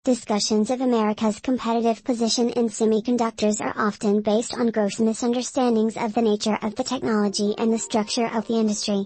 Discussions of America's competitive position in semiconductors are often based on gross misunderstandings of the nature of the technology and the structure of the industry.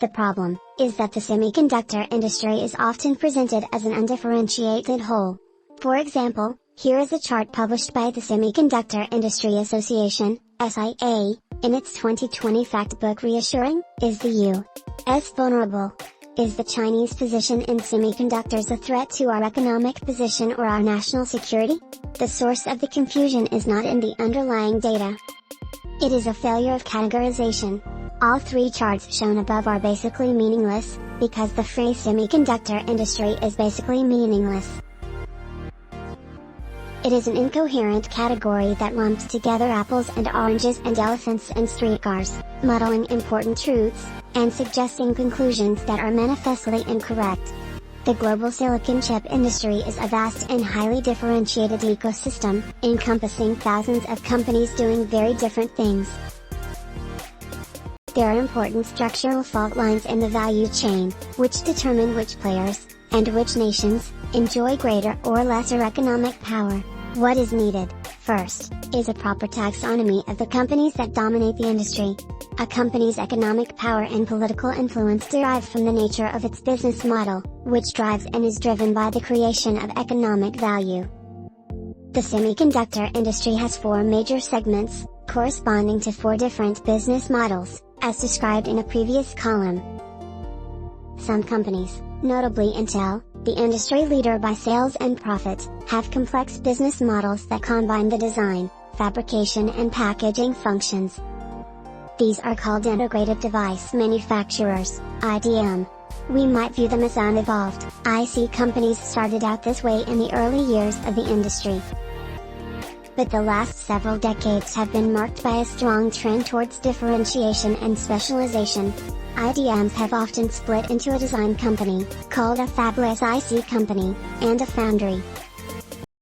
The problem is that the semiconductor industry is often presented as an undifferentiated whole. For example, here is a chart published by the Semiconductor Industry Association, SIA, in its 2020 Factbook. Reassuring, is the U.S. vulnerable? Is the Chinese position in semiconductors a threat to our economic position or our national security? The source of the confusion is not in the underlying data. It is a failure of categorization. All three charts shown above are basically meaningless, because the phrase semiconductor industry is basically meaningless. It is an incoherent category that lumps together apples and oranges and elephants and streetcars, muddling important truths, and suggesting conclusions that are manifestly incorrect. The global silicon chip industry is a vast and highly differentiated ecosystem, encompassing thousands of companies doing very different things. There are important structural fault lines in the value chain, which determine which players, and which nations, enjoy greater or lesser economic power. What is needed, first, is a proper taxonomy of the companies that dominate the industry. A company's economic power and political influence derive from the nature of its business model, which drives and is driven by the creation of economic value. The semiconductor industry has four major segments, corresponding to four different business models, as described in a previous column. Some companies, notably Intel, the industry leader by sales and profit, have complex business models that combine the design, fabrication and packaging functions. These are called integrated device manufacturers, IDM. We might view them as unevolved. IC companies started out this way in the early years of the industry. But the last several decades have been marked by a strong trend towards differentiation and specialization. IDMs have often split into a design company, called a Fabless IC company, and a Foundry,